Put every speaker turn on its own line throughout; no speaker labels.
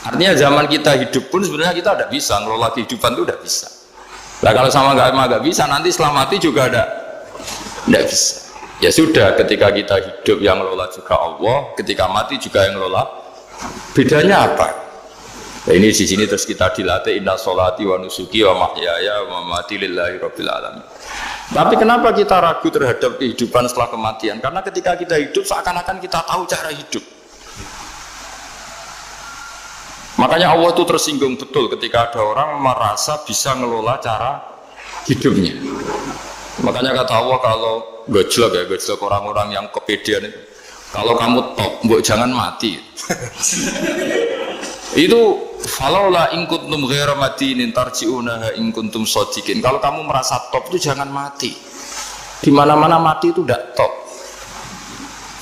Artinya zaman kita hidup pun sebenarnya kita tidak bisa ngelola kehidupan itu, tidak bisa. Nah kalau sama nggak bisa, nanti setelah mati juga tidak bisa. Ya sudah, ketika kita hidup yang ngelola juga Allah, ketika mati juga yang ngelola. Bedanya apa? Nah, ini di sini terus kita dilatih inna sholati wa nusuki wa mahyaya wa mamati lillahi rabbil alamin. Tapi kenapa kita ragu terhadap kehidupan setelah kematian? Karena ketika kita hidup seakan-akan kita tahu cara hidup. Makanya Allah itu tersinggung betul ketika ada orang merasa bisa ngelola cara hidupnya. Makanya kata Allah, kalau gojlok orang-orang yang kepedean itu, kalau kamu top, mbok jangan mati. Itu falaula in kuntum ghairu madinin tarji'unaha in kuntum shadiqin. Kalau kamu merasa top itu jangan mati. Di mana-mana mati itu tidak top.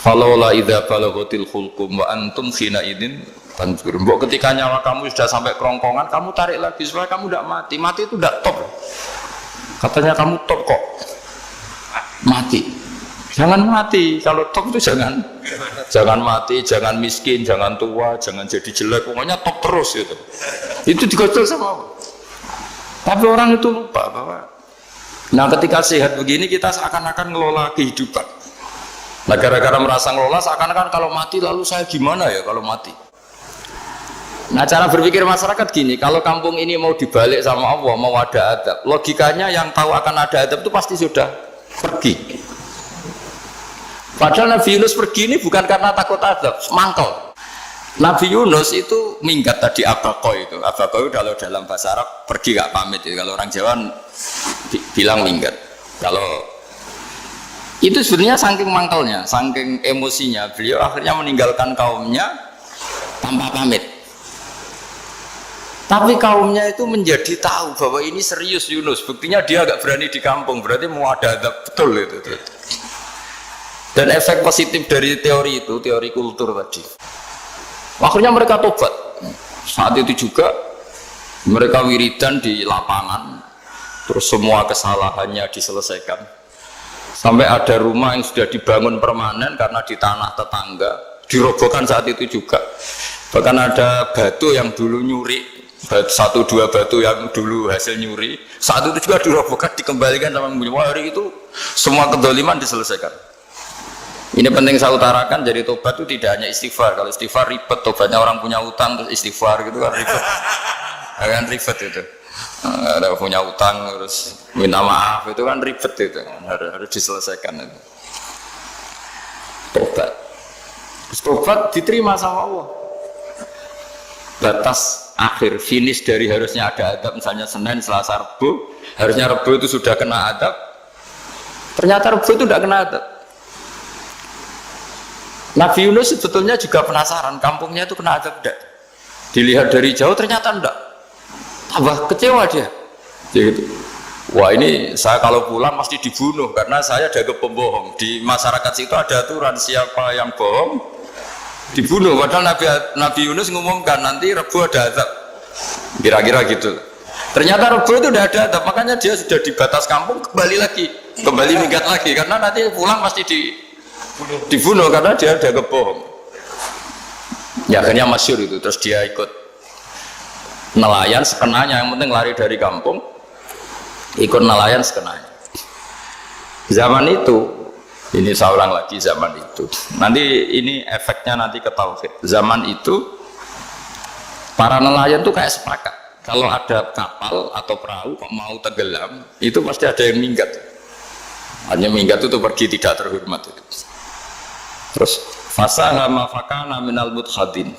Falaula idza balaghatil khulqum wa antum khina idin tanzur. Mbok ketika nyawa kamu sudah sampai kerongkongan, kamu tarik lagi supaya kamu tidak mati. Mati itu tidak top. Katanya kamu top kok. Mati. Jangan mati. Kalau top itu jangan mati, jangan miskin, jangan tua, jangan jadi jelek. Pokoknya top terus itu. Itu digocol sama Allah. Tapi orang itu lupa bahwa nah ketika sehat begini kita seakan-akan ngelola kehidupan. Nah gara-gara merasa ngelola seakan-akan kalau mati lalu saya gimana ya kalau mati. Nah cara berpikir masyarakat gini, kalau kampung ini mau dibalik sama Allah, mau ada adab, logikanya yang tahu akan ada adab itu pasti sudah pergi. Padahal Nabi Yunus pergi ini bukan karena takut adab, mangkel. Nabi Yunus itu minggat tadi abaqo itu. Abaqo itu kalau dalam bahasa Arab pergi gak pamit itu. Kalau orang Jawa bilang minggat. Kalau itu sebenarnya saking mangkelnya, saking emosinya, beliau akhirnya meninggalkan kaumnya tanpa pamit. Tapi kaumnya itu menjadi tahu bahwa ini serius Yunus. Buktinya dia agak berani di kampung, berarti mau ada adab betul itu. Dan efek positif dari teori itu, teori kultur tadi. Akhirnya mereka tobat. Saat itu juga mereka wiridan di lapangan. Terus semua kesalahannya diselesaikan. Sampai ada rumah yang sudah dibangun permanen karena di tanah tetangga. Dirobohkan saat itu juga. Bahkan ada batu yang dulu nyuri. Satu dua batu yang dulu hasil nyuri. Saat itu juga dirobohkan, dikembalikan sama hari itu. Semua kedoliman diselesaikan. Ini penting saya utarakan, jadi tobat itu tidak hanya istighfar. Kalau istighfar ribet, tobatnya orang punya utang terus istighfar gitu kan ribet. Kan ribet itu. Ada punya utang terus minta maaf itu kan ribet itu. Harus diselesaikan itu. Tobat. Tobat diterima sama Allah. Batas akhir finish dari harusnya ada adab, misalnya Senin, Selasa, Rabu, harusnya Rabu itu sudah kena adab. Ternyata Rabu itu tidak kena adab. Nabi Yunus sebetulnya juga penasaran kampungnya itu kena adab tidak. Dilihat dari jauh ternyata tidak. Tambah kecewa dia. Gitu. Wah ini saya kalau pulang pasti dibunuh karena saya jaga pembohong. Di masyarakat situ ada aturan siapa yang bohong dibunuh. Padahal Nabi Yunus ngumumkan nanti Rabu ada adab. Kira-kira gitu. Ternyata Rabu itu udah ada adab, makanya dia sudah di batas kampung kembali minggat lagi karena nanti pulang pasti dibunuh karena dia ada kebohong. Ya akhirnya masyhur itu, terus dia ikut nelayan sekenanya, yang penting lari dari kampung, ikut nelayan sekenanya. Zaman itu, ini saya ulang lagi zaman itu. Nanti ini efeknya nanti ke tauhid. Zaman itu para nelayan tuh kayak sepakat. Kalau ada kapal atau perahu kok mau tenggelam, itu pasti ada yang minggat. Hanya minggat itu pergi tidak terhormat itu. Terus fasahama fakana minal mudkhadin.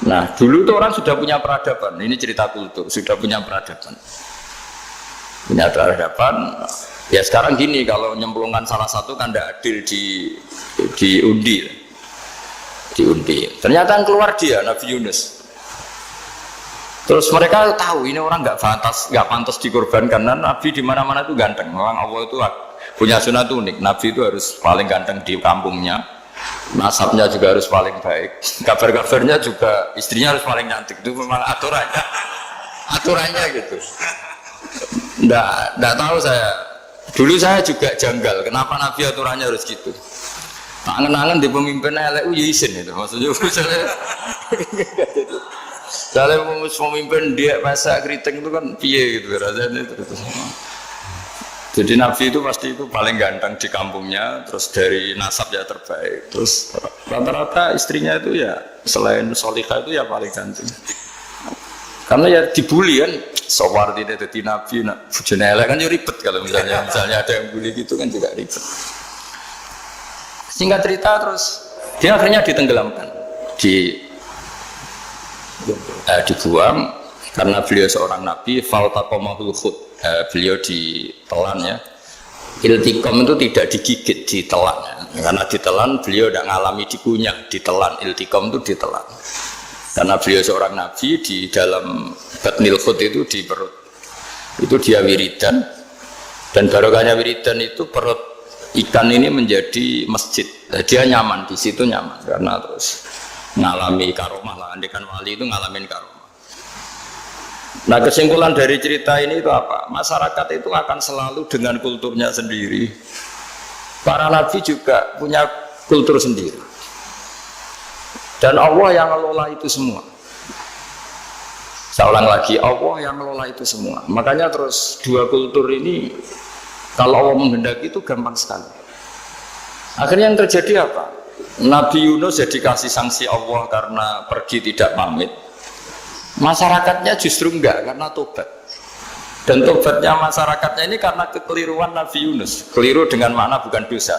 Nah dulu tuh orang sudah punya peradaban. Ini cerita kultur, sudah punya peradaban. Punya peradaban. Ya sekarang gini, kalau nyemplungkan salah satu kan tidak adil diundi. Ternyata yang keluar dia Nabi Yunus. Terus mereka tahu ini orang nggak pantas dikorbankan karena Nabi di mana-mana itu ganteng. Memang Allah itu punya sunat unik. Nabi itu harus paling ganteng di kampungnya. Nasabnya juga harus paling baik. Kabar-kabarnya juga istrinya harus paling cantik. Itu memang aturannya gitu. Nggak tahu saya. Dulu saya juga janggal. Kenapa Nabi aturannya harus gitu? Tak angen-angen di pemimpin elek ya isin itu maksudnya. Misalnya pemimpin dia masak keriting itu kan piye gitu rasanya itu. Jadi Nabi itu pasti itu paling ganteng di kampungnya, terus dari nasab ya terbaik, terus rata-rata istrinya itu ya selain solihah itu ya paling ganteng. Karena ya dibully kan, sowar tidak jadi Nabi, bujone elek kan ya ribet kalau misalnya ada yang bully gitu kan juga ribet. Singkat cerita terus dia akhirnya ditenggelamkan, dibuang karena beliau seorang Nabi, faltaqamahul khut. Beliau ditelan ya. Iltiqam itu tidak digigit, ditelan ya. Karena ditelan beliau tidak mengalami dikunyah, ditelan. Iltiqam itu ditelan. Karena beliau seorang Nabi di dalam batnil khut itu di perut. Itu dia wiridan. Dan barokahnya wiridan itu perut ikan ini menjadi masjid. Dia nyaman di situ nyaman karena terus mengalami karomah lah. Andekan wali itu ngalamin karomah. Nah kesimpulan dari cerita ini itu apa? Masyarakat itu akan selalu dengan kulturnya sendiri. Para nabi juga punya kultur sendiri. Dan Allah yang ngelola itu semua. Saya ulang lagi, Allah yang ngelola itu semua. Makanya terus dua kultur ini kalau Allah menghendaki itu gampang sekali. Akhirnya yang terjadi apa? Nabi Yunus jadi kasih sanksi Allah karena pergi tidak pamit. Masyarakatnya justru enggak karena tobat. Dan tobatnya masyarakatnya ini karena kekeliruan Nabi Yunus. Keliru dengan makna bukan dosa.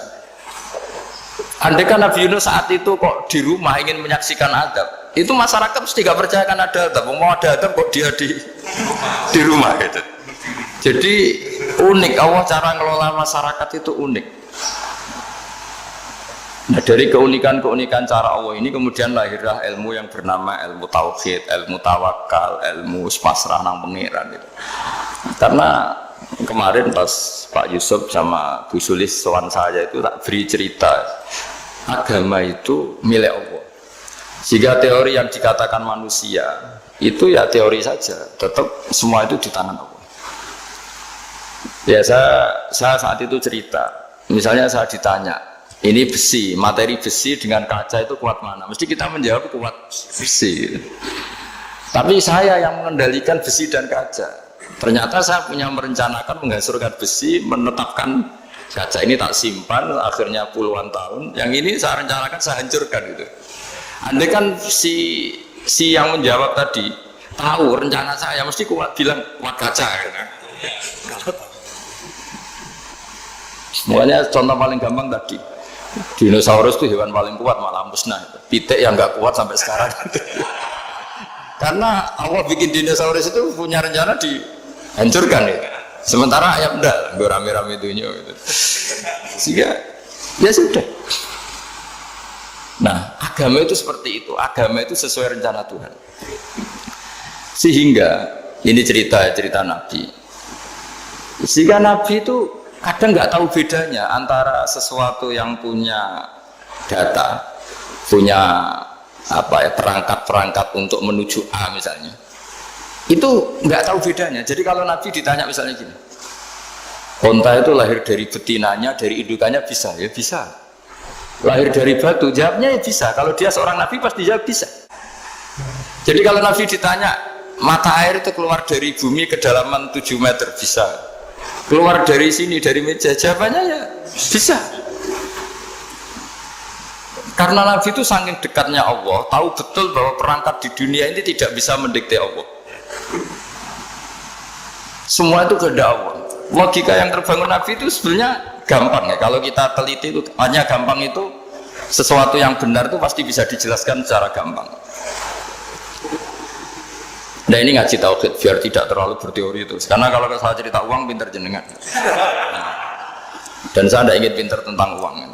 Andai kan Nabi Yunus saat itu kok di rumah ingin menyaksikan adab, itu masyarakat mesti gak percaya kan ada adab. Mau ada adab kok dia di rumah gitu. Jadi unik, Allah cara ngelola masyarakat itu unik. Nah dari keunikan-keunikan cara Allah ini kemudian lahirlah ilmu yang bernama ilmu tauhid, ilmu tawakal, ilmu pasrah nang pangeran itu. Karena kemarin pas Pak Yusuf sama Bu Sulis sowan saya itu tak beri cerita agama itu milik Allah. Jika teori yang dikatakan manusia itu ya teori saja, tetap semua itu di tangan Allah. Ya saya saat itu cerita, misalnya saya ditanya, ini besi, materi besi dengan kaca itu kuat mana? Mesti kita menjawab kuat besi. Tapi saya yang mengendalikan besi dan kaca. Ternyata saya punya merencanakan menghancurkan besi, menetapkan kaca ini tak simpan, akhirnya puluhan tahun. Yang ini saya rencanakan saya hancurkan gitu. Andai kan si yang menjawab tadi tahu rencana saya, mesti kuat bilang kuat kaca. Gitu. Makanya contoh paling gampang tadi. Dinosaurus itu hewan paling kuat malah musnah. Pitik yang nggak kuat sampai sekarang. Karena Allah bikin dinosaurus itu punya rencana dihancurkan ya. Sementara ayam enggak, gue rame-rame itunya gitu. Sehingga ya sudah. Nah, agama itu seperti itu. Agama itu sesuai rencana Tuhan. Sehingga ini cerita Nabi. Sehingga Nabi itu kadang nggak tahu bedanya antara sesuatu yang punya data, punya perangkat-perangkat untuk menuju A misalnya, itu nggak tahu bedanya. Jadi kalau Nabi ditanya misalnya gini, onta itu lahir dari betinanya, dari indukannya bisa, ya bisa. Lahir dari batu, jawabnya ya bisa. Kalau dia seorang Nabi pasti jawab bisa. Jadi kalau Nabi ditanya mata air itu keluar dari bumi kedalaman 7 meter, bisa. Keluar dari sini, dari meja, jawabannya ya bisa. Karena Nabi itu saking dekatnya Allah, tahu betul bahwa perangkat di dunia ini tidak bisa mendikte Allah. Semua itu kehendak Allah. Logika yang terbangun Nabi itu sebenarnya gampang ya. Kalau kita teliti itu hanya gampang itu, sesuatu yang benar itu pasti bisa dijelaskan secara gampang. Nah ini ngaji tauhid biar tidak terlalu berteori itu. Karena kalau saya cerita uang pinter jenengan. Dan saya tidak ingin pinter tentang uang.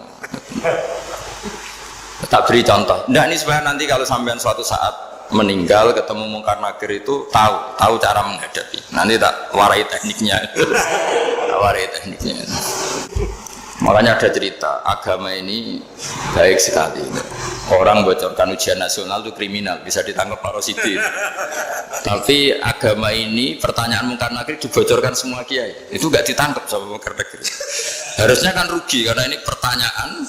Tak beri contoh. Nah ini supaya nanti kalau sampean suatu saat meninggal ketemu mungkar nakir itu tahu cara menghadapi. Nanti tak warai tekniknya. Makanya ada cerita agama ini baik sekali. Orang bocorkan ujian nasional itu kriminal, bisa ditangkap Pak Rosidi. Tapi agama ini pertanyaan mungkar nakir dibocorkan semua kiai, itu nggak ditangkap sama mungkar nakir. Harusnya kan rugi karena ini pertanyaan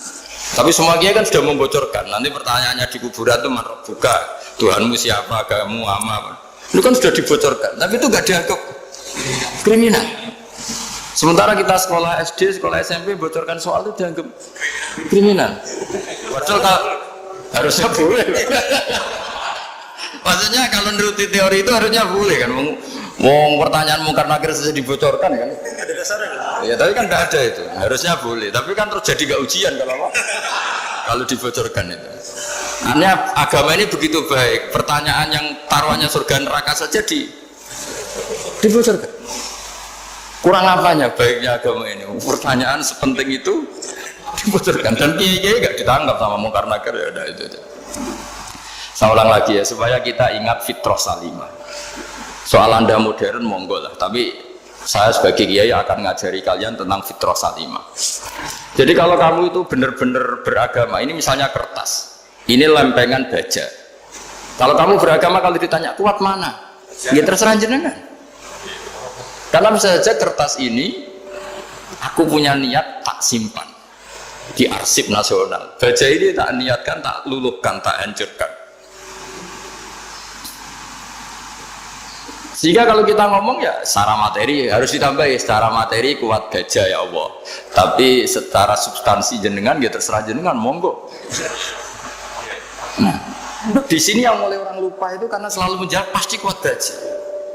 Tapi semua kiai kan sudah membocorkan. Nanti pertanyaannya di kuburan itu man rabbuka, Tuhanmu siapa, agamamu apa. Itu kan sudah dibocorkan. Tapi itu nggak dianggap kriminal. Sementara kita sekolah SD, sekolah SMP bocorkan soal itu dianggap kriminal. Padahal harusnya boleh. Maksudnya kalau menuruti teori itu harusnya boleh kan. Mau pertanyaan mungkar nakir saja dibocorkan kan? Ada dasarnya kan? Ya tapi kan tidak ada itu. Harusnya boleh. Tapi kan terus jadi nggak ujian kalau dibocorkan itu. Artinya agama ini begitu baik. Pertanyaan yang taruhannya surga neraka saja dibocorkan. Kurang apanya baiknya agama ini? Pertanyaan sepenting itu dibocorkan dan kiai nggak ditangkap sama mungkar nakir ya udah itu. Saya ulang lagi ya supaya kita ingat fitrah salimah. Soal Anda modern monggo lah, tapi saya sebagai kiai akan ngajari kalian tentang fitrah salimah. Jadi kalau kamu itu benar-benar beragama, ini misalnya kertas, ini lempengan baja. Kalau kamu beragama kalau ditanya kuat mana, ya terserah jenengan. Karena bisa saja kertas ini aku punya niat tak simpan di arsip nasional. Baja ini tak niatkan, tak luluhkan, tak hancurkan. Sehingga kalau kita ngomong ya secara materi harus ditambah ya, secara materi kuat gajah ya Allah. Tapi secara substansi jenengan ya terserah jenengan monggo. Nah, di sini yang mulai orang lupa itu karena selalu menjawab pasti kuat gajah.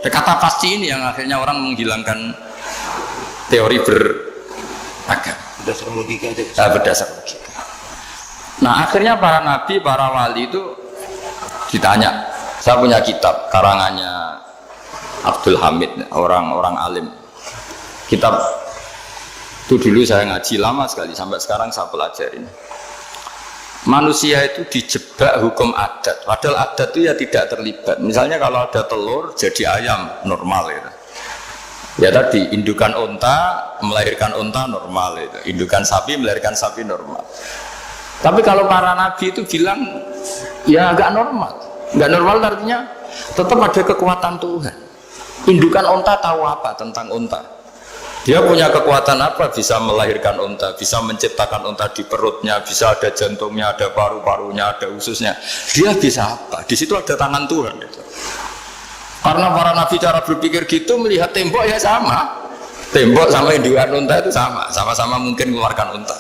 Kata pasti ini yang akhirnya orang menghilangkan teori beragama. Berdasar logika aja. Berdasar logika. Nah akhirnya para nabi, para wali itu ditanya. Saya punya kitab karangannya Abdul Hamid, orang alim. Kitab itu dulu saya ngaji lama sekali, sampai sekarang saya pelajarin. Manusia itu dijebak hukum adat, padahal adat itu ya tidak terlibat. Misalnya kalau ada telur jadi ayam normal itu. Ya tadi indukan unta melahirkan unta normal itu, indukan sapi melahirkan sapi normal. Tapi kalau para nabi itu bilang ya agak normal. Nggak normal artinya tetap ada kekuatan Tuhan. Indukan unta tahu apa tentang unta? Dia punya kekuatan apa? Bisa melahirkan unta, bisa menciptakan unta di perutnya, bisa ada jantungnya, ada paru-parunya, ada ususnya. Dia bisa apa? Di situ ada tangan Tuhan. Gitu. Karena para nabi cara berpikir gitu melihat tembok ya sama. Tembok sama indukan unta itu sama, sama-sama mungkin mengeluarkan unta.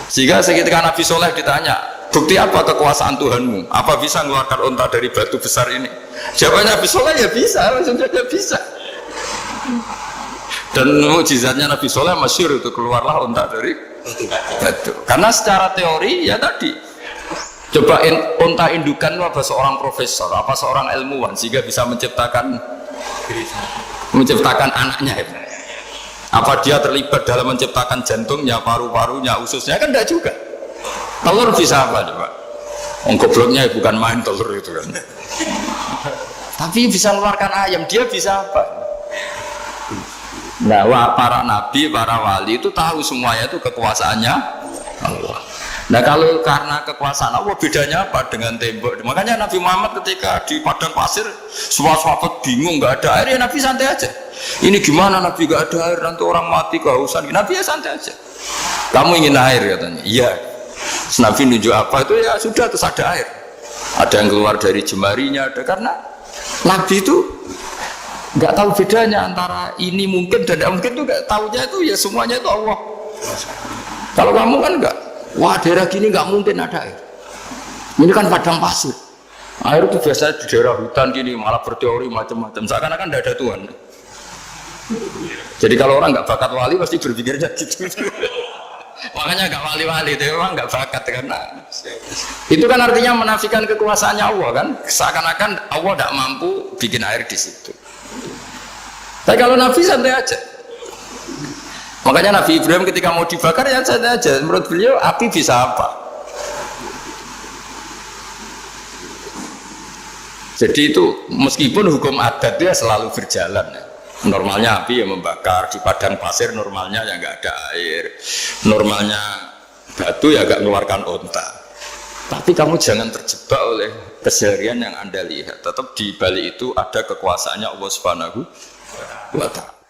Sehingga ketika Nabi Soleh ditanya, bukti apa kekuasaan Tuhanmu? Apa bisa mengeluarkan unta dari batu besar ini? Jawabannya Nabi Soleh ya bisa, langsung saja bisa. Dan mukjizatnya Nabi Soleh masyhur itu keluarlah unta dari batu. Karena secara teori ya tadi, coba unta indukan itu apa seorang profesor, apa seorang ilmuwan sehingga bisa menciptakan anaknya. Apa dia terlibat dalam menciptakan jantungnya, paru-parunya, ususnya kan enggak juga. Telur bisa apa coba? Gobloknya bukan main telur itu kan. Tapi bisa mengeluarkan ayam, dia bisa apa? Nah, para nabi, para wali itu tahu semuanya itu kekuasaannya Allah. Nah, kalau karena kekuasaan Allah bedanya apa dengan tembok? Makanya Nabi Muhammad ketika di padang pasir, semua sahabat bingung, nggak ada air, ya Nabi santai aja. Ini gimana Nabi nggak ada air, nanti orang mati kehausan. Nabi ya santai aja. Kamu ingin air katanya? Iya. Nabi nunjuk apa itu ya sudah terus ada air. Ada yang keluar dari jemarinya, ada karena Nabi itu nggak tahu bedanya antara ini mungkin dan tidak mungkin itu nggak tahunya itu ya semuanya itu Allah. Kalau kamu kan nggak, wah daerah gini nggak mungkin ada air. Ini kan padang pasir. Air itu biasanya di daerah hutan gini malah berteori macam-macam. Seakan-akan tidak ada Tuhan. Jadi kalau orang nggak bakat wali pasti berpikirnya gitu. Makanya nggak wali-wali itu orang nggak bakat karena itu kan artinya menafikan kekuasaannya Allah kan. Seakan-akan Allah tidak mampu bikin air di situ. Tapi kalau Nabi santai aja. Makanya Nabi Ibrahim ketika mau dibakar ya santai aja. Menurut beliau api bisa apa? Jadi itu meskipun hukum adat itu ya selalu berjalan. Normalnya api ya membakar di padang pasir, normalnya ya nggak ada air. Normalnya batu ya nggak mengeluarkan unta. Tapi kamu jangan terjebak oleh keseharian yang Anda lihat. Tetap di balik itu ada kekuasaannya Allah Subhanahu wa Ta'ala.